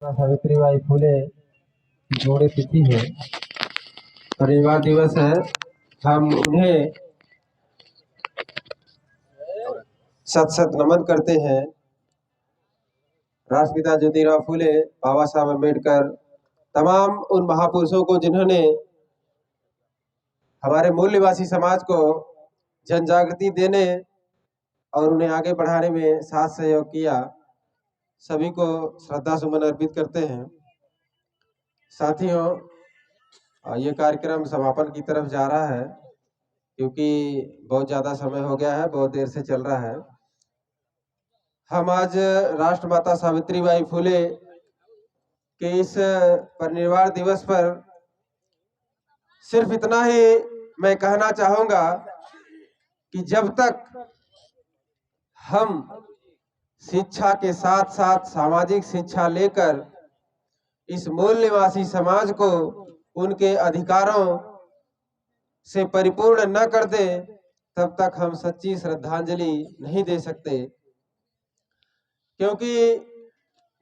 सावित्रीबाई फुले की जोड़े तिथि है, परिवार दिवस है। हम उन्हें सत सत नमन करते हैं। राष्ट्रपिता ज्योतिराव फुले, बाबा साहब अम्बेडकर, तमाम उन महापुरुषों को जिन्होंने हमारे मूल निवासी समाज को जन जागृति देने और उन्हें आगे बढ़ाने में साथ सहयोग किया, सभी को श्रद्धा सुमन अर्पित करते हैं। साथियों, ये कार्यक्रम समापन की तरफ जा रहा है क्योंकि बहुत ज़्यादा समय हो गया है, बहुत देर से चल रहा है। हम आज राष्ट्रमाता सावित्रीबाई फुले के इस परिनिर्वाण दिवस पर सिर्फ इतना ही मैं कहना चाहूँगा कि जब तक हम शिक्षा के साथ साथ सामाजिक शिक्षा लेकर इस मूल निवासी समाज को उनके अधिकारों से परिपूर्ण न कर दे, तब तक हम सच्ची श्रद्धांजलि नहीं दे सकते। क्योंकि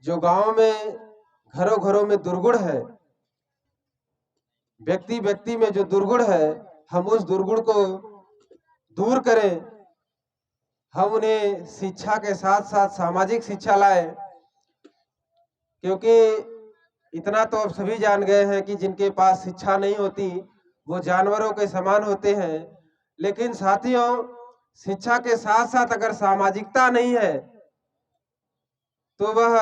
जो गांव में घरों घरों में दुर्गुण है, व्यक्ति व्यक्ति में जो दुर्गुण है, हम उस दुर्गुण को दूर करें। हम उन्हें शिक्षा के साथ साथ सामाजिक शिक्षा लाएं, क्योंकि इतना तो अब सभी जान गए हैं कि जिनके पास शिक्षा नहीं होती वो जानवरों के समान होते हैं। लेकिन साथियों, शिक्षा के साथ साथ अगर सामाजिकता नहीं है तो वह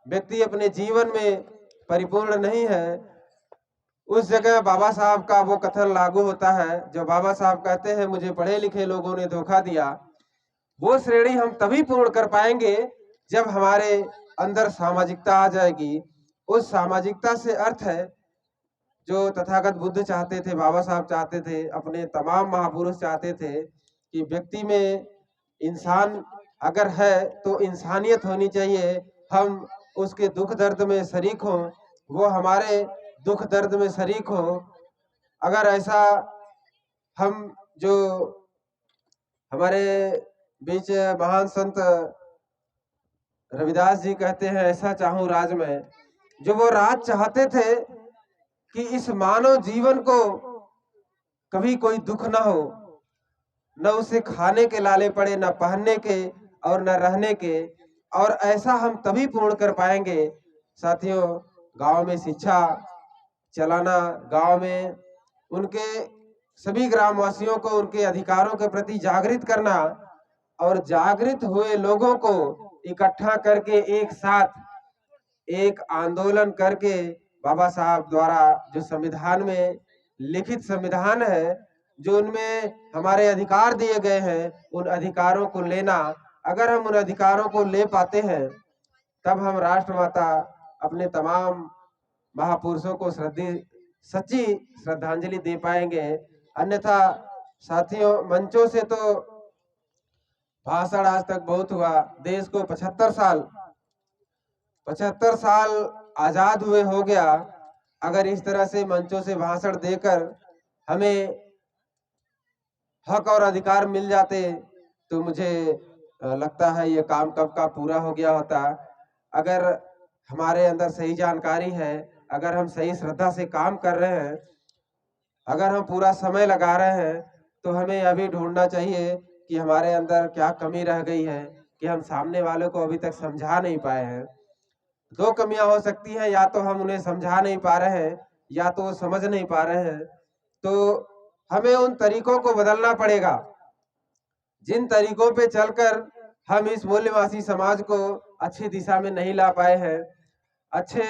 व्यक्ति अपने जीवन में परिपूर्ण नहीं है। उस जगह बाबा साहब का वो कथन लागू होता है जो बाबा साहब कहते हैं, मुझे पढ़े लिखे लोगों ने धोखा दिया। वो श्रेणी हम तभी पूर्ण कर पाएंगे जब हमारे अंदर सामाजिकता आ जाएगी। उस सामाजिकता से अर्थ है जो तथागत बुद्ध चाहते थे, बाबा साहब चाहते थे, अपने तमाम महापुरुष चाहते थे कि व्यक्ति में इंसान अगर है तो इंसानियत होनी चाहिए। हम उसके दुख दर्द में शरीक हों, वो हमारे दुख दर्द में शरीक हो। अगर ऐसा हम जो हमारे बीच महान संत रविदास जी कहते हैं, ऐसा चाहूं राज में, जो वो राज चाहते थे कि इस मानव जीवन को कभी कोई दुख ना हो, न उसे खाने के लाले पड़े, न पहनने के और न रहने के। और ऐसा हम तभी पूर्ण कर पाएंगे साथियों, गांव में शिक्षा चलाना, गांव में उनके सभी ग्रामवासियों को उनके अधिकारों के प्रति जागृत करना और जागृत हुए लोगों को इकट्ठा करके एक साथ एक आंदोलन करके बाबा साहब द्वारा जो संविधान में लिखित संविधान है, जो उनमें हमारे अधिकार दिए गए हैं, उन अधिकारों को लेना। अगर हम उन अधिकारों को ले पाते हैं तब हम राष्ट्रमाता अपने तमाम महापुरुषों को सच्ची श्रद्धांजलि दे पाएंगे। अन्यथा साथियों, मंचों से तो भाषण आज तक बहुत हुआ। देश को 75 साल आजाद हुए हो गया। अगर इस तरह से मंचों से भाषण देकर हमें हक और अधिकार मिल जाते तो मुझे लगता है ये काम कब का पूरा हो गया होता। अगर हमारे अंदर सही जानकारी है, अगर हम सही श्रद्धा से काम कर रहे हैं, अगर हम पूरा समय लगा रहे हैं, तो हमें यह भी ढूंढना चाहिए कि हमारे अंदर क्या कमी रह गई है कि हम सामने वालों को अभी तक समझा नहीं पाए हैं। दो कमियां हो सकती हैं, या तो हम उन्हें समझा नहीं पा रहे हैं या तो वो समझ नहीं पा रहे हैं। तो हमें उन तरीकों को बदलना पड़ेगा जिन तरीकों पे चलकर हम इस मूल्यवासी समाज को अच्छी दिशा में नहीं ला पाए हैं, अच्छे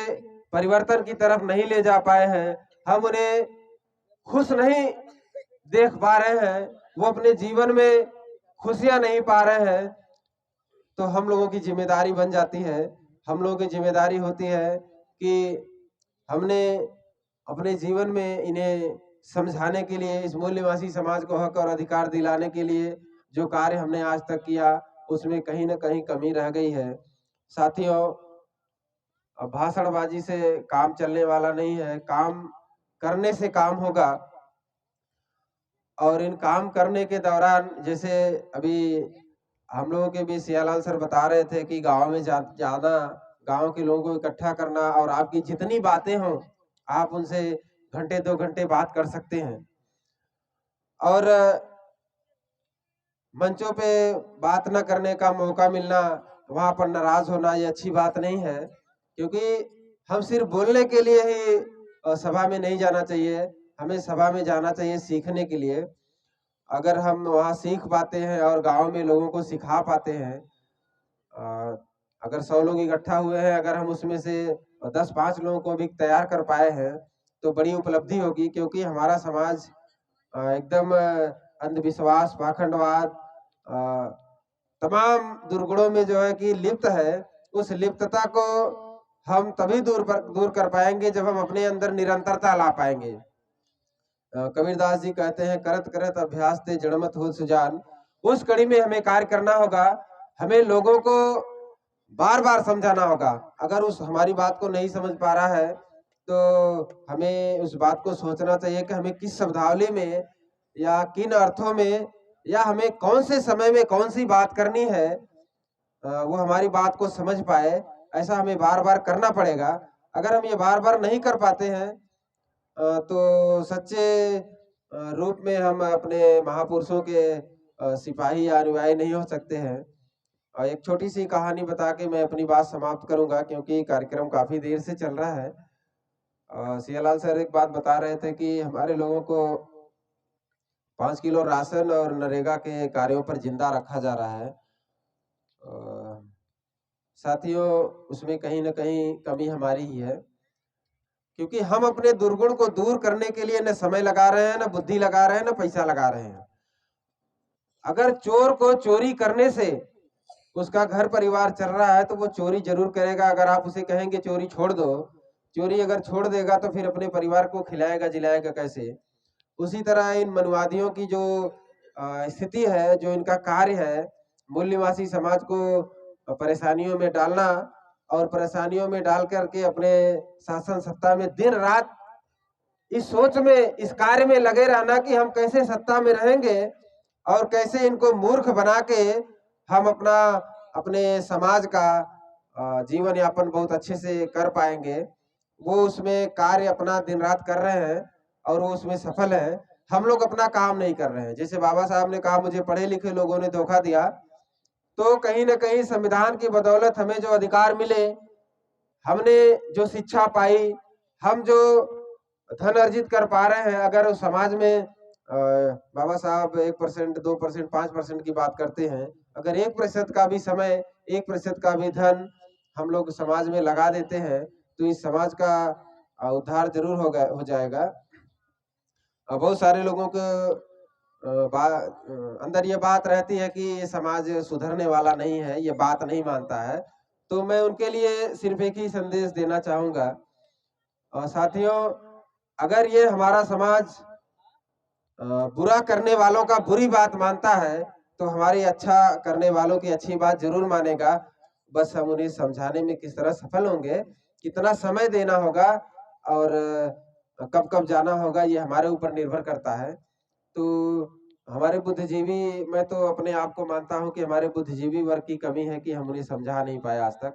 परिवर्तन की तरफ नहीं ले जा पाए हैं। हम उन्हें खुश नहीं देख पा रहे हैं, वो अपने जीवन में खुशियां नहीं पा रहे हैं। तो हम लोगों की जिम्मेदारी बन जाती है, हम लोगों की जिम्मेदारी होती है कि हमने अपने जीवन में इन्हें समझाने के लिए, इस मूल निवासी समाज को हक और अधिकार दिलाने के लिए जो कार्य हमने आज तक किया उसमें कहीं ना कहीं कमी रह गई है। साथियों, अब भाषणबाजी से काम चलने वाला नहीं है, काम करने से काम होगा। और इन काम करने के दौरान, जैसे अभी हम लोगों के भी सियालाल सर बता रहे थे कि गांव में जाना गांव के लोगों को इकट्ठा करना और आपकी जितनी बातें हों आप उनसे घंटे 2 घंटे बात कर सकते हैं। और मंचों पे बात न करने का मौका मिलना, वहां पर नाराज होना ये अच्छी बात नहीं है, क्योंकि हम सिर्फ बोलने के लिए ही सभा में नहीं जाना चाहिए, हमें सभा में जाना चाहिए सीखने के लिए। अगर हम वहाँ सीख पाते हैं और गांव में लोगों को सिखा पाते हैं, अगर 100 लोग इकट्ठा हुए हैं, अगर हम उसमें से 10-5 लोगों को भी तैयार कर पाए हैं तो बड़ी उपलब्धि होगी, क्योंकि हमारा समाज एकदम अंधविश्वास, पाखंडवाद, तमाम दुर्गुणों में जो है कि लिप्त है। उस लिप्तता को हम तभी दूर कर पाएंगे जब हम अपने अंदर निरंतरता ला पाएंगे। कबीरदास जी कहते हैं, करत करत अभ्यास ते जड़मत हो सुजान। उस कड़ी में हमें कार्य करना होगा, हमें लोगों को बार बार समझाना होगा। अगर उस हमारी बात को नहीं समझ पा रहा है तो हमें उस बात को सोचना चाहिए कि हमें किस शब्दावली में या किन अर्थों में या हमें कौन से समय में कौन सी बात करनी है, वो हमारी बात को समझ पाए। ऐसा हमें बार बार करना पड़ेगा। अगर हम ये बार बार नहीं कर पाते हैं तो सच्चे रूप में हम अपने महापुरुषों के सिपाही या अनुयायी नहीं हो सकते हैं। और एक छोटी सी कहानी बता के मैं अपनी बात समाप्त करूंगा, क्योंकि कार्यक्रम काफी देर से चल रहा है। सियालाल सर एक बात बता रहे थे कि हमारे लोगों को 5 किलो राशन और नरेगा के कार्यों पर जिंदा रखा जा रहा है। साथियों, उसमें कहीं ना कहीं कमी हमारी ही है, क्योंकि हम अपने दुर्गुण को दूर करने के लिए न समय लगा रहे हैं, न बुद्धि लगा रहे हैं, न पैसा लगा रहे हैं। अगर चोर को चोरी करने से उसका घर परिवार चल रहा है तो वो चोरी जरूर करेगा। अगर आप उसे कहेंगे चोरी छोड़ दो, चोरी अगर छोड़ देगा तो फिर अपने परिवार को खिलाएगा जिलाएगा कैसे? उसी तरह इन मनुवादियों की जो स्थिति है, जो इनका कार्य है, मूल निवासी समाज को परेशानियों में डालना और परेशानियों में डाल करके अपने शासन सत्ता में दिन रात इस सोच में, इस कार्य में लगे रहना कि हम कैसे सत्ता में रहेंगे और कैसे इनको मूर्ख बना के हम अपने समाज का जीवन यापन बहुत अच्छे से कर पाएंगे। वो उसमें कार्य अपना दिन रात कर रहे हैं और वो उसमें सफल है। हम लोग अपना काम नहीं कर रहे हैं। जैसे बाबा साहब ने कहा, मुझे पढ़े लिखे लोगों ने धोखा दिया, तो कहीं ना कहीं संविधान की बदौलत हमें जो अधिकार मिले, हमने जो शिक्षा पाई, हम जो धन अर्जित कर पा रहे हैं, अगर उस समाज में बाबा साहब 1%, 2%, 5% की बात करते हैं, अगर 1% का भी समय, 1% का भी धन हम लोग समाज में लगा देते हैं तो इस समाज का उद्धार जरूर हो जाएगा। बहुत सारे लोगों को अंदर ये बात रहती है कि ये समाज सुधरने वाला नहीं है, ये बात नहीं मानता है। तो मैं उनके लिए सिर्फ एक ही संदेश देना चाहूंगा। और साथियों, अगर ये हमारा समाज बुरा करने वालों का बुरी बात मानता है तो हमारी अच्छा करने वालों की अच्छी बात जरूर मानेगा। बस हम उन्हें समझाने में किस तरह सफल होंगे, कितना समय देना होगा और कब कब जाना होगा, ये हमारे ऊपर निर्भर करता है। तो हमारे बुद्धिजीवी, मैं तो अपने आप को मानता हूं कि हमारे बुद्धिजीवी वर्ग की कमी है कि हम उन्हें समझा नहीं पाए आज तक।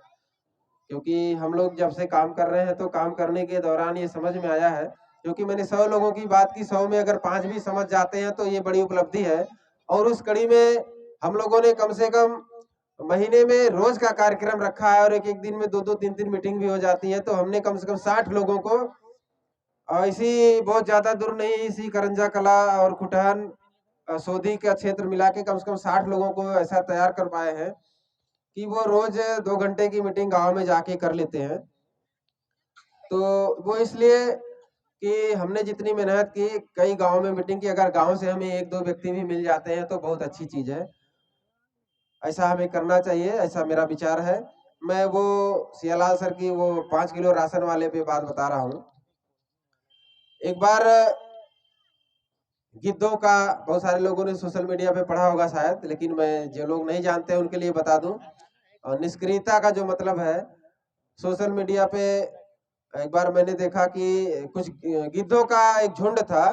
क्योंकि हम लोग जब से काम कर रहे हैं तो काम करने के दौरान ये समझ में आया है, क्योंकि मैंने 100 लोगों की बात की, 100 में अगर 5 भी समझ जाते हैं तो ये बड़ी उपलब्धि है। और उस कड़ी में हम लोगों ने कम से कम महीने में रोज का कार्यक्रम रखा है और एक एक दिन में 2-2, 3-3 मीटिंग भी हो जाती है। तो हमने कम से कम 60 लोगों को, इसी बहुत ज्यादा दूर नहीं, इसी करंजा कला और खुटहन सोधी का क्षेत्र मिला के कम से कम 60 लोगों को ऐसा तैयार कर पाए हैं कि वो रोज 2 घंटे की मीटिंग गांव में जाके कर लेते हैं। तो वो इसलिए कि हमने जितनी मेहनत की, कई गांव में मीटिंग की, अगर गांव से हमें 1-2 व्यक्ति भी मिल जाते हैं तो बहुत अच्छी चीज है। ऐसा हमें करना चाहिए, ऐसा मेरा विचार है। मैं वो सियालाल सर की वो 5 किलो राशन वाले पे बात बता रहा हूँ। एक बार गिद्धों का, बहुत सारे लोगों ने सोशल मीडिया पे पढ़ा होगा शायद, लेकिन मैं जो लोग नहीं जानते हैं उनके लिए बता दूं। और निष्क्रियता का जो मतलब है, सोशल मीडिया पे एक बार मैंने देखा कि कुछ गिद्धों का एक झुंड था।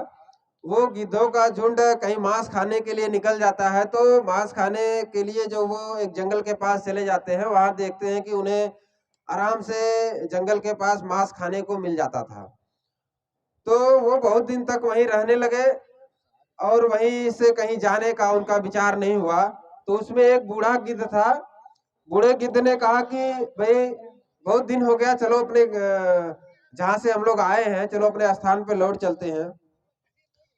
वो गिद्धों का झुंड कहीं मांस खाने के लिए निकल जाता है, तो मांस खाने के लिए जो वो एक जंगल के पास चले जाते हैं, वहां देखते हैं कि उन्हें आराम से जंगल के पास मांस खाने को मिल जाता था। तो वो बहुत दिन तक वहीं रहने लगे और वहीं से कहीं जाने का उनका विचार नहीं हुआ। तो उसमें एक बूढ़ा गिद्ध था। बूढ़े गिद्ध ने कहा कि भाई बहुत दिन हो गया, चलो अपने जहाँ से हम लोग आए हैं, चलो अपने स्थान पे लौट चलते हैं।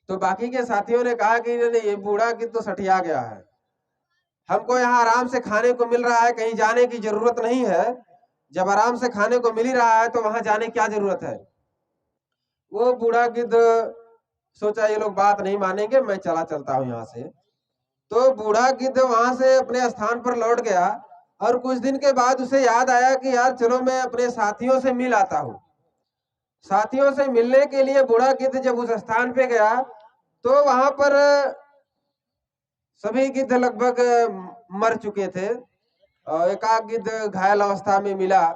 तो बाकी के साथियों ने कहा कि नहीं, ये बूढ़ा गिद्ध तो सठिया गया है, हमको यहाँ आराम से खाने को मिल रहा है, कहीं जाने की जरूरत नहीं है। जब आराम से खाने को मिल ही रहा है तो वहां जाने की क्या जरूरत है। वो बूढ़ा गिद्ध सोचा ये लोग बात नहीं मानेंगे, मैं चला चलता हूँ यहाँ से। तो बूढ़ा गिद्ध वहां से अपने स्थान पर लौट गया और कुछ दिन के बाद उसे याद आया कि यार चलो मैं अपने साथियों से मिल आता हूँ। साथियों से मिलने के लिए बूढ़ा गिद्ध जब उस स्थान पे गया तो वहां पर सभी गिद्ध लगभग मर चुके थे और एकाक गिद्ध घायल अवस्था में मिला।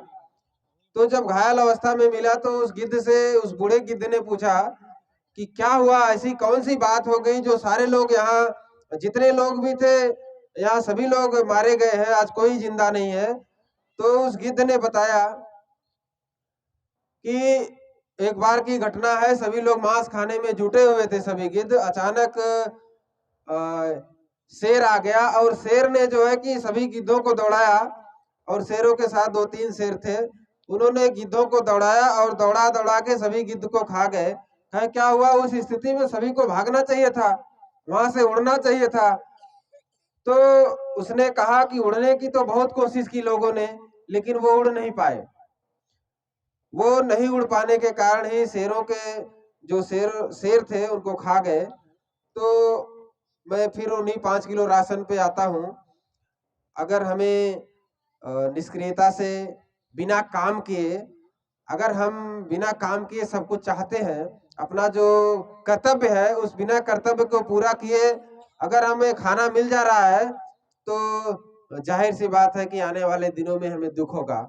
तो जब घायल अवस्था में मिला तो उस गिद्ध से उस बूढ़े गिद्ध ने पूछा कि क्या हुआ, ऐसी कौन सी बात हो गई जो सारे लोग यहाँ, जितने लोग भी थे यहाँ सभी लोग मारे गए हैं, आज कोई जिंदा नहीं है। तो उस गिद्ध ने बताया कि एक बार की घटना है, सभी लोग मांस खाने में जुटे हुए थे सभी गिद्ध, अचानक शेर आ गया और शेर ने जो है कि सभी गिद्धों को दौड़ाया और शेरों के साथ 2-3 शेर थे, उन्होंने गिद्धों को दौड़ाया और दौड़ा दौड़ा के सभी गिद्ध को खा गए। क्या हुआ, उस स्थिति में सभी को भागना चाहिए था, वहां से उड़ना चाहिए था। तो उसने कहा कि उड़ने की तो बहुत कोशिश की लोगों ने, लेकिन वो उड़ नहीं पाए। वो नहीं उड़ पाने के कारण ही शेरों के जो शेर थे उनको खा गए। तो मैं फिर उन्हीं 5 किलो राशन पे आता हूँ। अगर हमें निष्क्रियता से बिना काम किए, अगर हम बिना काम किए सब कुछ चाहते हैं, अपना जो कर्तव्य है उस बिना कर्तव्य को पूरा किए अगर हमें खाना मिल जा रहा है तो जाहिर सी बात है कि आने वाले दिनों में हमें दुख होगा।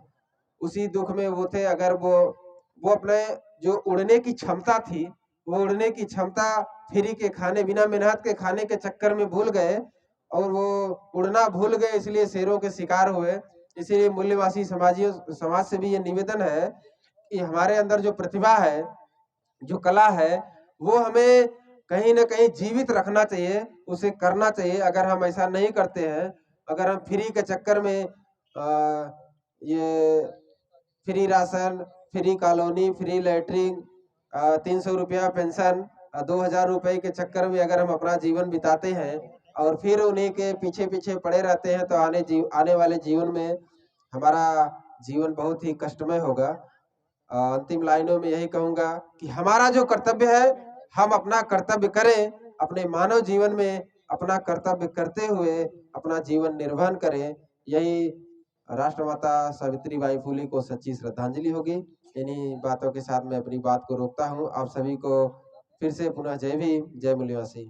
उसी दुख में वो थे, अगर वो अपने जो उड़ने की क्षमता थी, वो उड़ने की क्षमता फ्री के खाने, बिना मेहनत के खाने के चक्कर में भूल गए और वो उड़ना भूल गए, इसलिए शेरों के शिकार हुए। इसीलिए मूल्यवासी समाज से भी ये निवेदन है कि हमारे अंदर जो प्रतिभा है, जो कला है, वो हमें कहीं ना कहीं जीवित रखना चाहिए, उसे करना चाहिए। अगर हम ऐसा नहीं करते हैं, अगर हम फ्री के चक्कर में ये free ration, free colony, free latrine, 300 रुपया पेंशन, 2000 रुपए के चक्कर में अगर हम अपना जीवन बिताते हैं और फिर उन्हीं के पीछे पीछे पड़े रहते हैं तो आने वाले जीवन में हमारा जीवन बहुत ही कष्टमय होगा। अंतिम लाइनों में यही कहूंगा कि हमारा जो कर्तव्य है, हम अपना कर्तव्य करें, अपने मानव जीवन में अपना कर्तव्य करते हुए अपना जीवन निर्वहन करें। यही राष्ट्रमाता सावित्री बाई फुले को सच्ची श्रद्धांजलि होगी। इन्हीं बातों के साथ मैं अपनी बात को रोकता हूँ। आप सभी को फिर से पुनः जय भीम, जय मूल्यवासी।